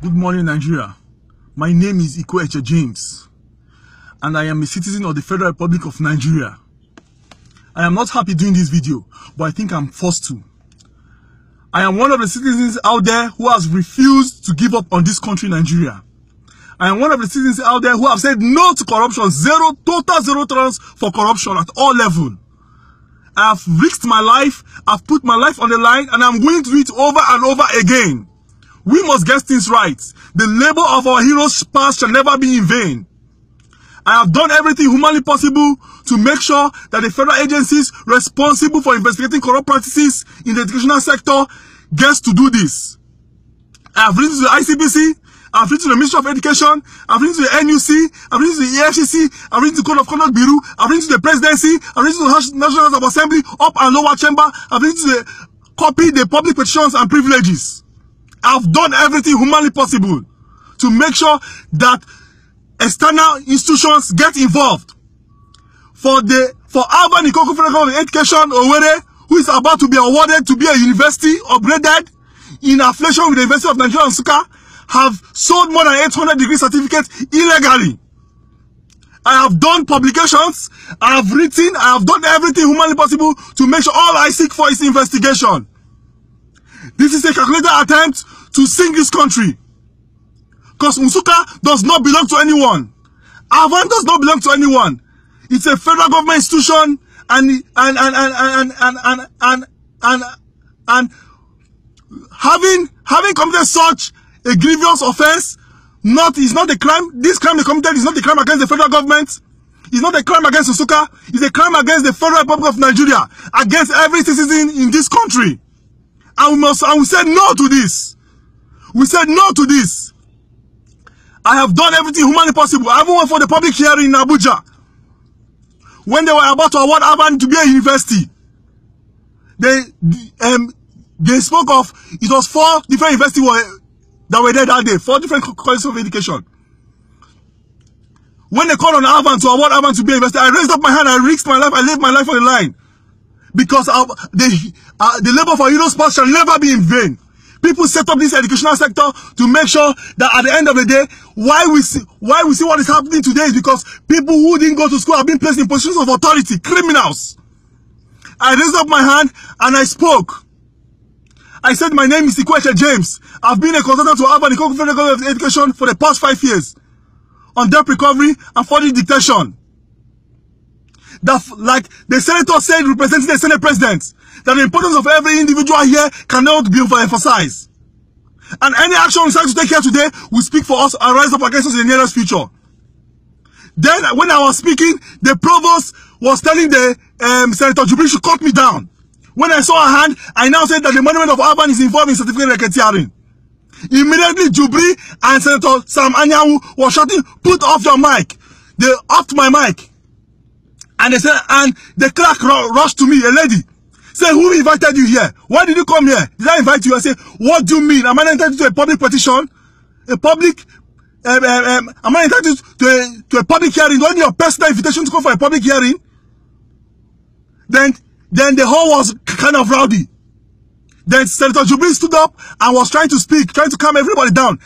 Good morning, Nigeria. My name is Ikweche James, and I am a citizen of the Federal Republic of Nigeria. I am not happy doing this video, but I think I'm forced to. I am one of the citizens out there who has refused to give up on this country, Nigeria. I am one of the citizens out there who have said no to corruption, total zero tolerance for corruption at all levels. I have risked my life, I've put my life on the line, and I'm willing to do it over and over again. We must get things right. The labor of our heroes past shall never be in vain. I have done everything humanly possible to make sure that the federal agencies responsible for investigating corrupt practices in the educational sector gets to do this. I have written to the ICBC, I've written to the Ministry of Education, I've written to the NUC, I've written to the EFCC, I've written to the Code of Conduct Bureau, I've written to the Presidency, I've written to the National House of Assembly, up and lower chamber, I've written to the public petitions and privileges. I've done everything humanly possible to make sure that external institutions get involved. For Alban Ikoku Federal Government Education Owerri, who is about to be awarded to be a university upgraded in affiliation with the University of Nigeria and Nsukka, have sold more than 800 degree certificates illegally. I have done publications, I have written, I have done everything humanly possible to make sure all I seek for is investigation. This is a calculated attempt to sink this country. Because Nsukka does not belong to anyone. Alban does not belong to anyone. It's a federal government institution, and having committed such a grievous offense is not a crime. This crime they committed is not a crime against the federal government. It's not a crime against Nsukka. It's a crime against the Federal Republic of Nigeria, against every citizen in this country. And we said no to this. We said no to this. I have done everything humanly possible. I even went for the public hearing in Abuja when they were about to award Alban to be a university. They spoke of, it was 4 different universities that were there that day, 4 different colleges of education. When they called on Alban to award Alban to be a university, I raised up my hand, I risked my life, I laid my life on the line. Because the labor for heroes past shall never be in vain. People set up this educational sector to make sure that at the end of the day, why we see what is happening today is because people who didn't go to school have been placed in positions of authority, criminals. I raised up my hand and I spoke. I said, my name is Ikweche James. I've been a consultant to Alban Ikoku Federal Government Education for the past 5 years on debt recovery and fraud detection. That, like the senator said, representing the Senate President, that the importance of every individual here cannot be overemphasized. And any action we decide to take here today will speak for us and rise up against us in the nearest future. Then, when I was speaking, the provost was telling the Senator Jubri to cut me down. When I saw her hand, I now said that the monument of Alban is involved in certificate racketeering. Immediately, Jubri and Senator Sam Anyanwu were shouting, "Put off your mic." They upped my mic. And they said, and the clerk rushed to me, a lady. Say, who invited you here? Why did you come here? Did I invite you? I said, what do you mean? Am I entitled to a public petition? A public, am I entitled to a public hearing? Do I need your personal invitation to come for a public hearing? Then the hall was kind of rowdy. Then Senator Jubri stood up and was trying to speak, trying to calm everybody down.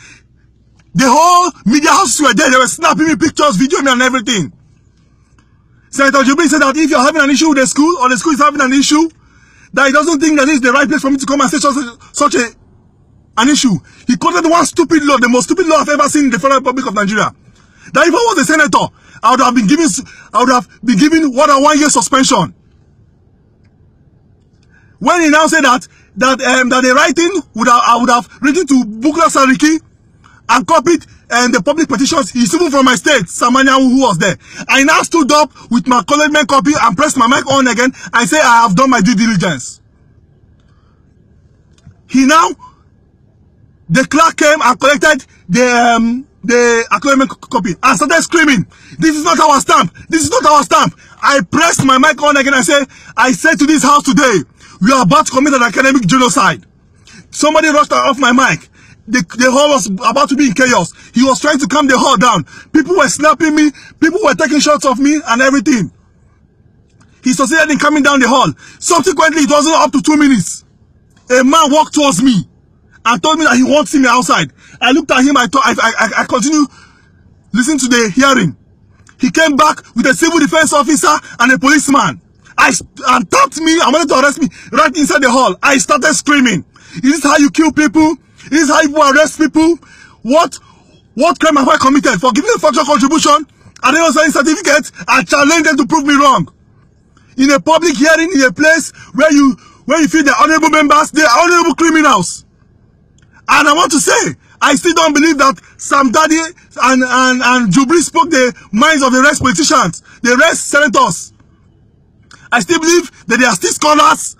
The whole media houses were there. They were snapping me pictures, videoing me and everything. Senator Jubri said that if you're having an issue with the school, or the school is having an issue, that he doesn't think that this is the right place for me to come and say such an issue. He quoted one stupid law, the most stupid law I've ever seen in the Federal Republic of Nigeria. That if I was a senator, I would have been given what a 1-year suspension. When he now said that the writing I would have written to Bukola Saraki and copied the public petitions, he's even from my state, Sam Anyanwu, who was there. I now stood up with my acknowledgement copy and pressed my mic on again. I say I have done my due diligence. The clerk came and collected the acknowledgement copy and started screaming, "This is not our stamp! This is not our stamp!" I pressed my mic on again. I said to this house today, we are about to commit an academic genocide. Somebody rushed off my mic. The hall was about to be in chaos. He was trying to calm the hall down. People were snapping me. People were taking shots of me and everything. He succeeded in calming down the hall. Subsequently, it wasn't up to 2 minutes. A man walked towards me and told me that he won't see me outside. I looked at him, I continued listening to the hearing. He came back with a civil defense officer and a policeman. And tapped me and wanted to arrest me right inside the hall. I started screaming. Is this how you kill people? Is this how you arrest people? What crime have I committed for giving a factual contribution and then also certificate? I challenge them to prove me wrong. In a public hearing, in a place where you feel the honorable members, they are honorable criminals. And I want to say, I still don't believe that Sam Daddy and Jubri spoke the minds of the rest politicians, the rest senators. I still believe that there are still scholars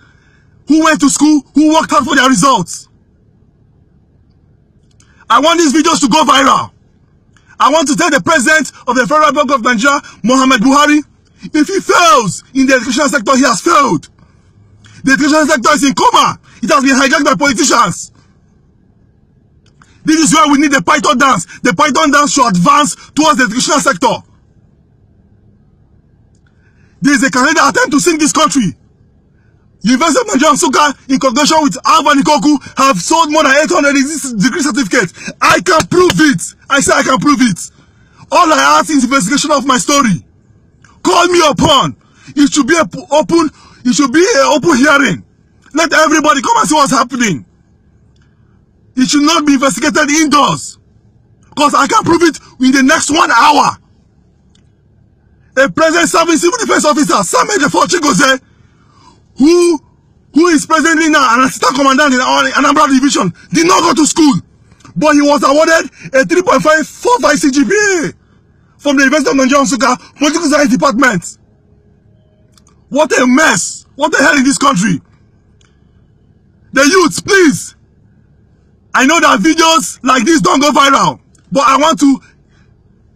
who went to school, who worked hard for their results. I want these videos to go viral. I want to tell the president of the Federal Republic of Nigeria, Muhammad Buhari, if he fails in the educational sector, he has failed. The educational sector is in coma. It has been hijacked by politicians. This is where we need the Python dance. The Python dance should advance towards the educational sector. There is a Canadian attempt to sink this country. University of Nigeria Nsukka, in conjunction with Alvan Ikoku, have sold more than 800 degree certificates. I can prove it. I say I can prove it. All I ask is investigation of my story. Call me upon. It should be an open hearing. Let everybody come and see what's happening. It should not be investigated indoors. Because I can prove it in the next 1 hour. A present serving civil defense officer, Samuel Ejiofor Chigozie, who is presently now an assistant commandant in Anambra Division, did not go to school. But he was awarded a 3.545 CGPA from the University of Nigeria Nsukka Political Science Department. What a mess. What the hell in this country? The youths, please. I know that videos like this don't go viral, but I want to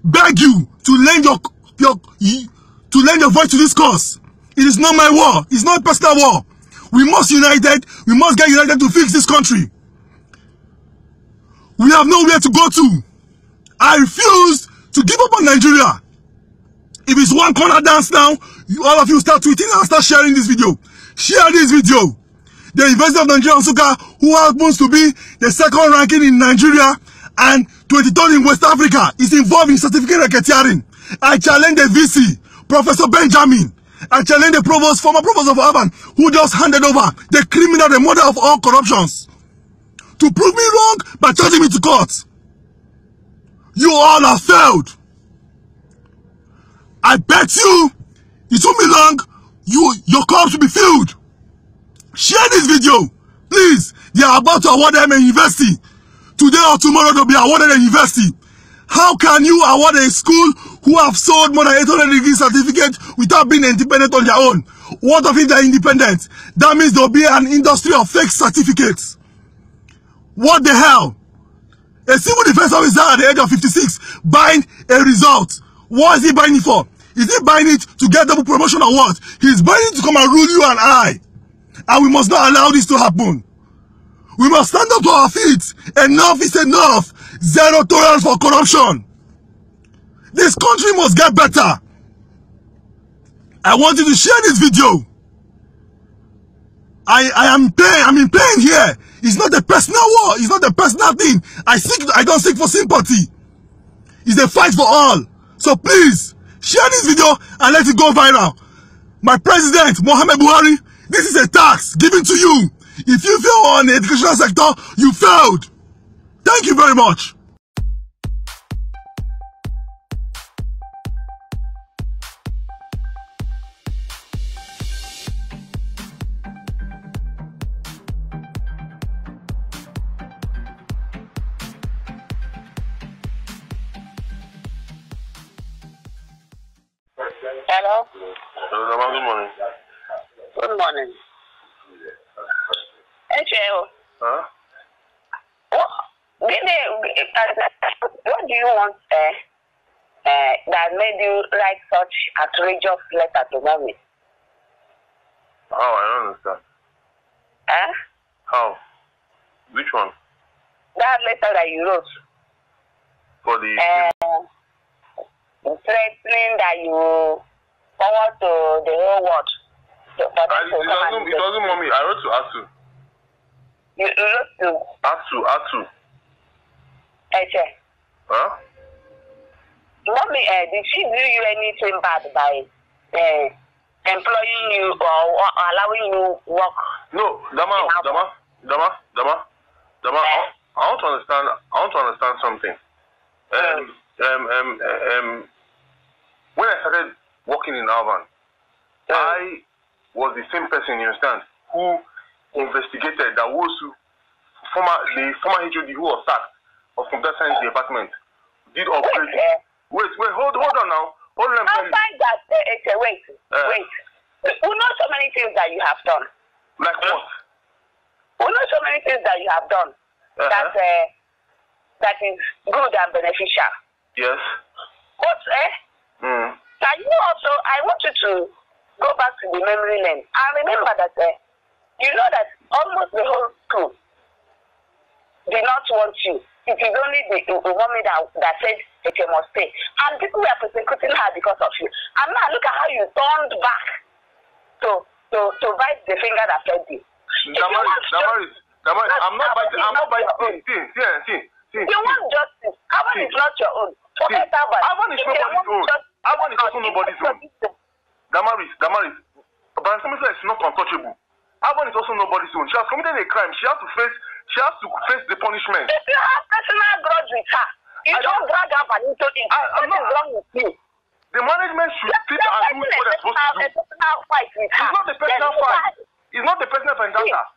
beg you to lend your voice to this cause. It is not my war. It's not a personal war. We must united. We must get united to fix this country. We have nowhere to go to. I refuse to give up on Nigeria. If it's one corner dance now, all of you start tweeting and start sharing this video. Share this video. The University of Nigeria Nsukka, who happens to be the second ranking in Nigeria and 23rd in West Africa, is involved in certificate racketeering. I challenge the VC, Professor Benjamin. I challenge the provost, former provost of Alvan, who just handed over the criminal, the mother of all corruptions, to prove me wrong by charging me to court. You all have failed. I bet you, it won't be long, your cups will be filled. Share this video, please. They are about to award them a university. Today or tomorrow they'll be awarded a university. How can you award a school who have sold more than 800 degree certificates without being independent on their own? What if they're independent? That means there'll be an industry of fake certificates. What the hell? A civil defense officer at the age of 56 buying a result. What is he buying it for? Is he buying it to get double promotion or what? He's buying it to come and rule you and I. And we must not allow this to happen. We must stand up to our feet. Enough is enough. Zero tolerance for corruption. This country must get better. I want you to share this video. I'm in pain here. It's not a personal war. It's not a personal thing. I don't seek for sympathy. It's a fight for all. So please, share this video and let it go viral. My president, Muhammad Buhari, this is a tax given to you. If you fail on the educational sector, you failed. Thank you very much. Hello? Hello, good morning. Good morning. HL. Huh? What do you want that made you write such outrageous letter to mommy? Oh, I don't understand. Huh? How? Which one? That letter that you wrote. For the... Threatening that you forward to the whole world. It wasn't mommy. I wrote to Asu. You wrote to to? Atu. Eche. Huh? Mommy, did she do you anything bad by employing you or allowing you work? No, Dama. I want to understand something. When I started working in Alvan, I was the same person, you understand, who investigated that the former HOD who was sacked of computer science department did upgrade. Wait, hold on now. Hold on. I find that wait. We know so many things that you have done. Like what? We know so many things that you have done. That is good and beneficial. Yes. But can you also? I want you to go back to the memory lane and remember that you know that almost the whole school did not want you. It is only the woman that said it must stay. And people were persecuting her because of you. And now look at how you turned back to bite the finger that fed you. Damaris, I'm not biting. See. You want justice. Alvan is not your own. Forget Alvan. Alvan is nobody's own. Alvan is also nobody's own. Damaris, but Samisa is not untouchable. Alvan is also nobody's own. She has committed a crime. She has to face the punishment. If you have personal grudge with her, you don't drag Alvan into it. What is wrong with you? The management should sit and do what they're supposed to do. It's not the personal fight. It's not the personal vendetta.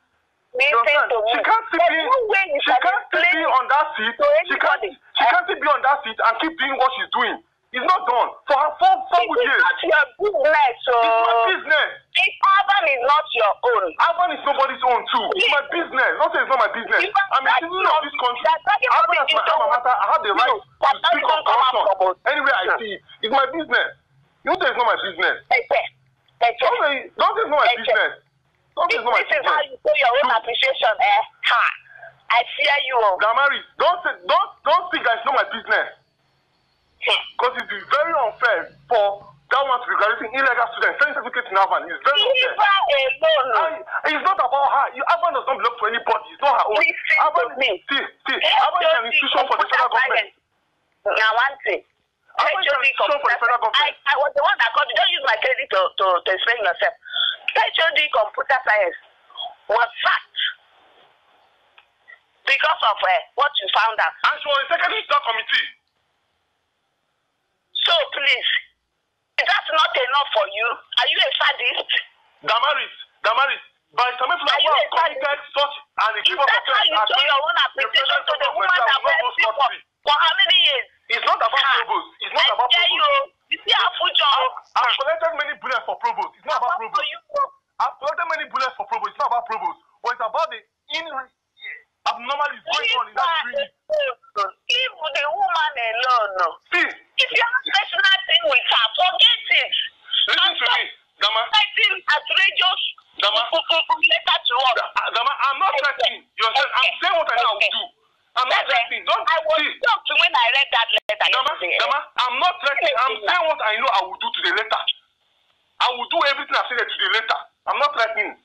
She can't sit on that seat. She can't sit on that seat and keep doing what she's doing. It's not done. For her 4 good years. It's not your business. It's my business. If Alvan is not your own. Alvan is nobody's own too. It's my business. Don't say it's not my business. I'm a citizen of this country. Alvan is my alma mater. I have the right to speak of corruption anywhere I see it. It's my business. You say it's not my business. Don't say it's not my business. Don't say it's not my business. This is how you show your own appreciation, I fear you. Damaris, don't think that it's not my business. Because it is very unfair for that one to be graduating illegal students, sending certificates in Alvan. It's very unfair. It's not about her. Alvan does not belong to anybody. It's not her own. Alvan is an institution for the federal government. Now, one thing. I was the one that called you. Don't use my credit to explain yourself. HOD computer science was sacked because of what you found out. And she was the secretary of the committee. So please, that's not enough for you. Are you a sadist? Damaris, by some people who have committed such an equivalent offense. Is that how you show your own appreciation to the woman that went for how many years? It's not about provost. It's not about provost. You see our future. I've collected many bullets for provost. It's not about provost. I've collected many bullets for provost. It's not about provost. But it's about the abnormalities going on in that unit. Leave the woman alone. See. If you have personal thing with her, forget it. Listen to me, Dama. Writing outrageous letter to us. Dama, I'm not threatening. I'm saying what I know I will do. I'm not threatening. I was shocked when I read that letter. Dama, I'm not threatening. I'm saying what I know I will do to the letter. I will do everything I've said to the letter. I'm not threatening.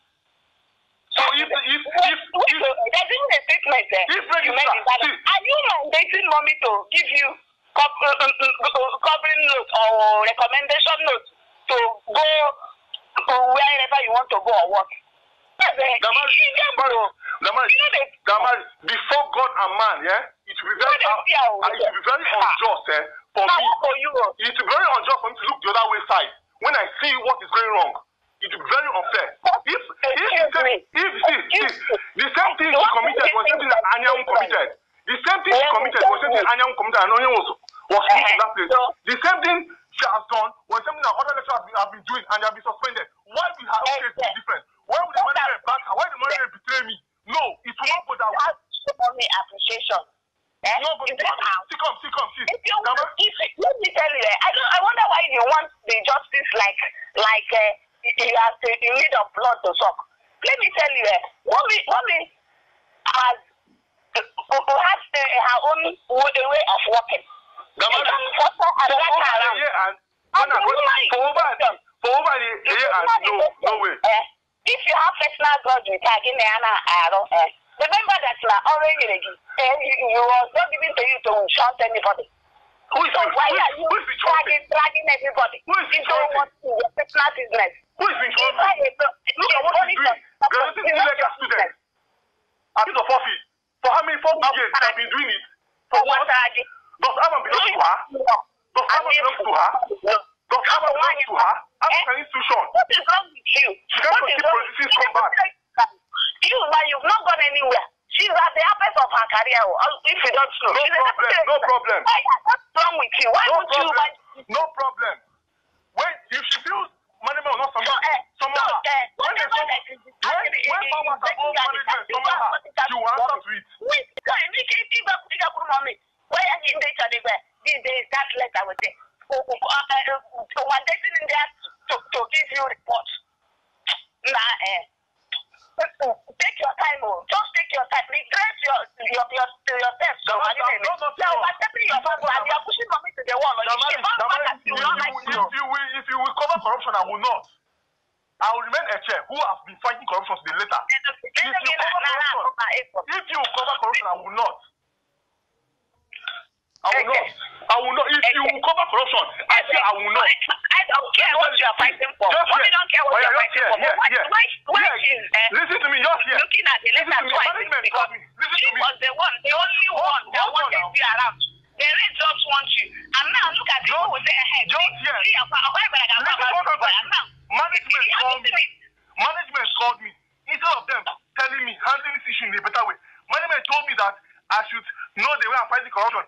So if there's even a statement there. Are you mandating mommy to give you covering note or recommendation note to go wherever you want to go or what? Damaris, before God and man, it will be very unjust for me. It will be very unjust for me to look the other way side when I see what is going wrong. It will be very unfair. If the same thing she committed was something that Anyanwu committed. The same thing she committed was something Anyanwu committed and Anyanwu was put in that place. The same thing she has done was something that other lecturers have been doing and they have been suspended. Why will her own case be different? Why would the manager back her? Why the manager betray me? No, it will not go that way. Show me appreciation. No, but see. Let me tell you, I wonder why you want the justice like you need of blood to suck. Let me tell you, mommy has her own way of working. For over a year no way. If you have personal grudge with her, remember that was not given to you to shout anybody. So why are you dragging everybody? Who is into what your personal business? Who is in trouble? Look at what he's doing. Graduating illegal students. At the forfeit. For how many 4 years have been doing it? For what? Does Aban belong to her? Does Aban belong to her? Does Aban belong to her? As an institution. What is wrong with you? She can't continue producing scumbag. You've not gone anywhere. She's at the apex of her career. If you don't know. No problem. What's wrong with you? Why would you like? No problem. When if she feels management will not somehow when power above management somehow she will answer to it. Wait, why are you in that letter with it? One day in there to give you report. Take your time, just take your time. Regress yourself. So I'm accepting your phone and you're pushing mommy to the wall. If you will cover corruption, I will not. I will remain a chair who has been fighting corruption to the letter. If you cover corruption, I will not. I will not. If you will cover corruption, I say I will not. I don't care what you are fighting for. Mommy don't care what you are fighting for. Why she's listen to me, just here. Looking at the letter twice because she was the only one that wanted you around. The rest just want you. And now look at people who say, hey, management called me. Instead of them telling me, handling this issue in a better way, management told me that I should know the way I'm fighting corruption.